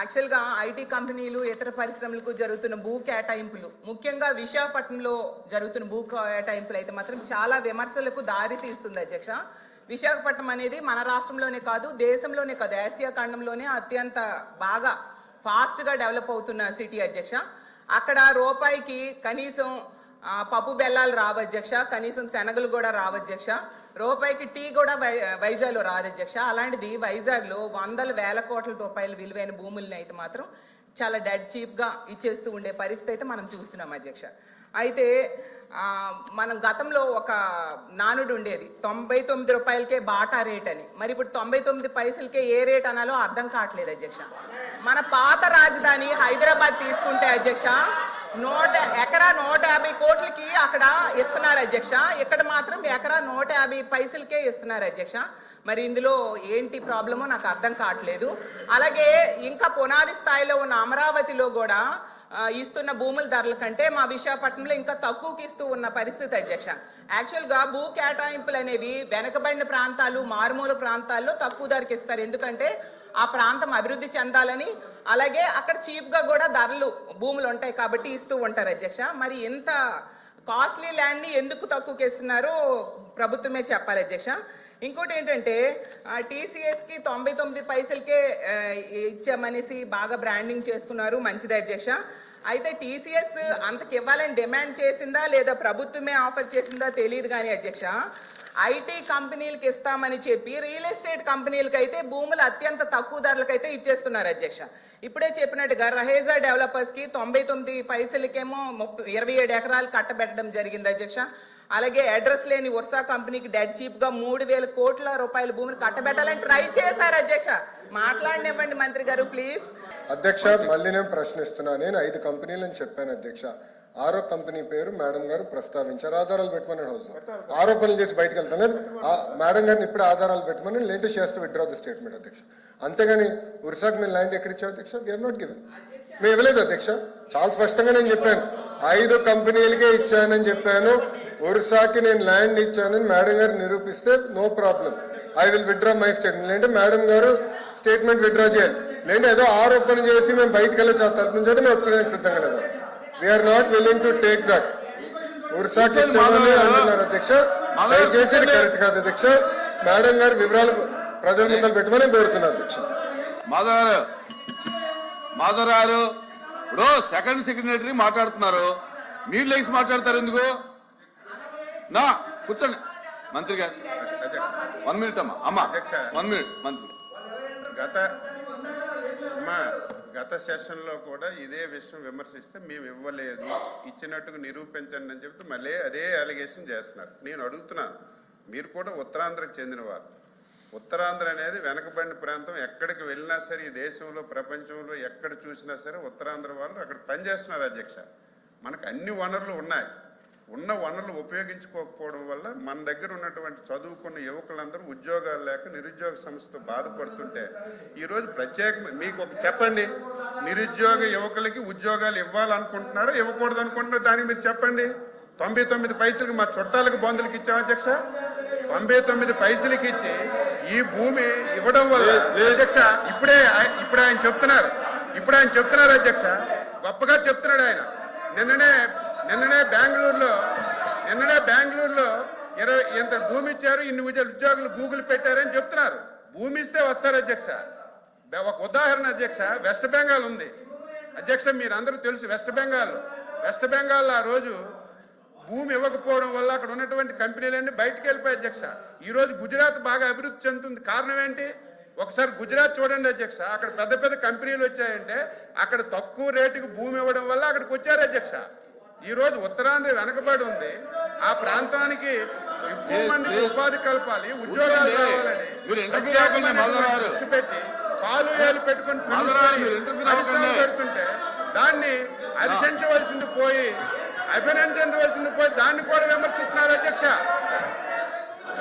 యాక్చువల్గా ఐటీ కంపెనీలు ఇతర పరిశ్రమలకు జరుగుతున్న భూ కేటాయింపులు, ముఖ్యంగా విశాఖపట్నంలో జరుగుతున్న భూ కేటాయింపులు అయితే మాత్రం చాలా విమర్శలకు దారి తీస్తుంది అధ్యక్ష. విశాఖపట్నం అనేది మన రాష్ట్రంలోనే కాదు, దేశంలోనే కాదు, ఆసియా ఖండంలోనే అత్యంత బాగా ఫాస్ట్గా డెవలప్ అవుతున్న సిటీ అధ్యక్ష. అక్కడ రూపాయికి కనీసం పప్పు బెల్లాలు రావు అధ్యక్ష, కనీసం శనగలు కూడా రావు అధ్యక్ష, రూపాయికి టీ కూడా వైజాగ్లో రాదు అధ్యక్ష. అలాంటిది వైజాగ్లో వందల వేల కోట్ల రూపాయల విలువైన భూముల్ని అయితే మాత్రం చాలా డెడ్ చీప్గా ఇచ్చేస్తూ ఉండే పరిస్థితి అయితే మనం చూస్తున్నాం అధ్యక్ష. అయితే మనం గతంలో ఒక నానుడు ఉండేది, 99 రూపాయలకే బాటా రేట్ అని. మరి ఇప్పుడు 99 పైసలకే ఏ రేట్ అనాలో అర్థం కావట్లేదు అధ్యక్ష. మన పాత రాజధాని హైదరాబాద్ తీసుకుంటే అధ్యక్ష, ఎకరా 150 కోట్లకి అక్కడ ఇస్తున్నారు అధ్యక్ష, ఇక్కడ మాత్రం ఎకరా 150 పైసలకే ఇస్తున్నారు అధ్యక్ష. మరి ఇందులో ఏంటి ప్రాబ్లమో నాకు అర్థం కావట్లేదు. అలాగే ఇంకా పునాది స్థాయిలో ఉన్న అమరావతిలో కూడా ఇస్తున్న భూముల ధరల కంటే మా విశాఖపట్నంలో ఇంకా తక్కువకి ఇస్తూ ఉన్న పరిస్థితి అధ్యక్ష. యాక్చువల్గా భూ కేటాయింపులు అనేవి వెనకబడిన ప్రాంతాలు, మారుమూల ప్రాంతాల్లో తక్కువ ధరకి ఇస్తారు, ఎందుకంటే ఆ ప్రాంతం అభివృద్ధి చెందాలని, అలాగే అక్కడ చీప్గా కూడా ధరలు భూములు ఉంటాయి కాబట్టి ఇస్తూ ఉంటారు అధ్యక్ష. మరి ఇంత కాస్ట్లీ ల్యాండ్ని ఎందుకు తక్కువకి ఇస్తున్నారో ప్రభుత్వమే చెప్పాలి అధ్యక్ష. ఇంకోటి ఏంటంటే టీసీఎస్కి 99 పైసలకే ఇచ్చామనేసి బాగా బ్రాండింగ్ చేసుకున్నారు, మంచిది అధ్యక్ష. అయితే టీసీఎస్ అంతకి ఇవ్వాలని డిమాండ్ చేసిందా లేదా ప్రభుత్వమే ఆఫర్ చేసిందా తెలియదు కానీ అధ్యక్ష, ఐటీ కంపెనీలకు ఇస్తామని చెప్పి రియల్ ఎస్టేట్ కంపెనీలకు అయితే భూములు అత్యంత తక్కువ ధరలకైతే ఇచ్చేస్తున్నారు అధ్యక్ష. ఇప్పుడే చెప్పినట్టుగా రహేజా డెవలపర్స్కి 99 పైసలకేమో 27 ఎకరాలు కట్టబెట్టడం జరిగింది అధ్యక్ష. అలాగే అడ్రస్ లేని వర్సా కంపెనీకి డెడ్ చీప్గా 3,000 కోట్ల రూపాయల భూములు కట్టబెట్టాలని ట్రై చేశారు అధ్యక్ష. మాట్లాడనివ్వండి మంత్రి గారు ప్లీజ్. అధ్యక్ష, మళ్ళీ నేను ప్రశ్నిస్తున్నా. నేను 5 కంపెనీలని చెప్పాను అధ్యక్ష. 6వ కంపెనీ పేరు మేడం గారు ప్రస్తావించారు. ఆధారాలు పెట్టమని హౌస్ ఆరోపణలు చేసి బయటకు వెళ్తాను. మేడం గారిని ఇప్పుడు ఆధారాలు పెట్టమని లేటెస్ట్ చేస్తూ విత్డ్రా ది స్టేట్మెంట్ అధ్యక్ష. అంతేగాని ఉర్సాక్ మేము ల్యాండ్ ఎక్కడిచ్చావు అధ్యక్ష? వీఆర్ నాట్ గివెన్, మేము ఇవ్వలేదు అధ్యక్ష. చాలా స్పష్టంగా నేను చెప్పాను, 5 కంపెనీలకే ఇచ్చానని చెప్పాను. ఒరిస్సాకి నేను ల్యాండ్ ఇచ్చానని మేడం గారు నిరూపిస్తే no problem, I will withdraw my statement. లేదంటే మేడం గారు స్టేట్మెంట్ విత్డ్రా చేయాలి. లేదంటే ఏదో ఆరోపణ చేసి మేము బయటకు వెళ్ళి తలపించంటే మేము ఒప్పుకోవడానికి సిద్ధంగా లేదు. We are not willing to take that. ఒరిస్సాకి ఇచ్చామని అంటున్నారు అధ్యక్ష, దయచేసి కరెక్ట్ కాదు అధ్యక్ష. మేడం గారి వివరాలు ప్రజల ముందర పెట్టమని కోరుతున్నాను అధ్యక్ష. మాధవ్ గారు ఇప్పుడు సెకండ్ సెక్రటరీ మాట్లాడుతున్నారు, మీరు లేచి మాట్లాడతారు ఎందుకు? నా కూర్చోండి మంత్రి గారు, 1 మినిట్ అమ్మా 1 మినిట్ మంత్రి. గత సెషన్లో కూడా ఇదే విషయం విమర్శిస్తే మేము ఇవ్వలేదు, ఇచ్చినట్టుగా నిరూపించండి అని చెప్తే మళ్ళీ అదే అలిగేషన్ చేస్తున్నారు. నేను అడుగుతున్నాను, మీరు కూడా ఉత్తరాంధ్రకు చెందినవారు. ఉత్తరాంధ్ర అనేది వెనకబడిన ప్రాంతం. ఎక్కడికి వెళ్ళినా సరే ఈ దేశంలో ప్రపంచంలో ఎక్కడ చూసినా సరే ఉత్తరాంధ్ర వాళ్ళు అక్కడ పనిచేస్తున్నారు అధ్యక్ష. మనకు అన్ని వనరులు ఉన్నాయి, ఉన్న వనరులు ఉపయోగించుకోకపోవడం వల్ల మన దగ్గర ఉన్నటువంటి చదువుకున్న యువకులందరూ ఉద్యోగాలు లేక నిరుద్యోగ సమస్యతో బాధపడుతుంటే ఈరోజు ప్రత్యేకంగా మీకు ఒక చెప్పండి, నిరుద్యోగ యువకులకి ఉద్యోగాలు ఇవ్వాలనుకుంటున్నారో ఇవ్వకూడదు అనుకుంటున్నారో దానికి మీరు చెప్పండి. 99 పైసలకి మా చుట్టాలకు బంధువులకి ఇచ్చాం అధ్యక్ష. 99 పైసలకి ఇచ్చి ఈ భూమి ఇవ్వడం వల్ల అధ్యక్ష ఇప్పుడు ఆయన చెప్తున్నారు అధ్యక్ష, గొప్పగా చెప్తున్నాడు ఆయన. నిన్ననే బెంగళూరులో 20 ఇంత భూమి ఇచ్చారు, ఇన్ని ఉద్యోగులు గూగుల్ పెట్టారని చెప్తున్నారు. భూమి ఇస్తే వస్తారు అధ్యక్ష. ఒక ఉదాహరణ అధ్యక్ష, వెస్ట్ బెంగాల్ ఉంది అధ్యక్ష, మీరందరూ తెలుసు. వెస్ట్ బెంగాల్ ఆ రోజు భూమి ఇవ్వకపోవడం వల్ల అక్కడ ఉన్నటువంటి కంపెనీలన్నీ బయటకు వెళ్ళిపోయాయి అధ్యక్ష. ఈరోజు గుజరాత్ బాగా అభివృద్ధి చెందుతుంది. కారణం ఏంటి? ఒకసారి గుజరాత్ చూడండి అధ్యక్ష, అక్కడ పెద్ద పెద్ద కంపెనీలు వచ్చాయంటే అక్కడ తక్కువ రేటుకి భూమి ఇవ్వడం వల్ల అక్కడికి వచ్చారు అధ్యక్ష. ఈరోజు ఉత్తరాంధ్ర వెనకబడి ఉంది, ఆ ప్రాంతానికి ఎక్కువ మందికి ఉపాధి కల్పాలి, ఉద్యోగాలు కావాలని దృష్టి పెట్టి పాలు ఏలు పెట్టుకుని పెడుతుంటే దాన్ని హర్షించవలసింది పోయి అభినందించవలసింది పోయి దాన్ని కూడా విమర్శిస్తున్నారు అధ్యక్ష.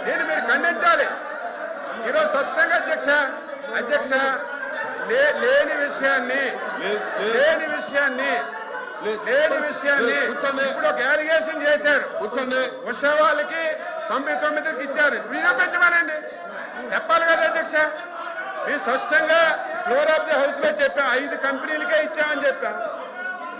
దీన్ని మీరు ఖండించాలి ఈరోజు స్పష్టంగా అధ్యక్ష. లేని విషయాన్ని ఇప్పుడు ఒక అలిగేషన్ చేశారు. ఉషా వాళ్ళకి 99కి ఇచ్చారు, నిరూపించమనండి, చెప్పాలి కదా అధ్యక్ష. మీరు స్పష్టంగా ఫ్లోర్ ఆఫ్ ది హౌస్ లో చెప్పాం 5 కంపెనీలకే ఇచ్చామని చెప్పాం.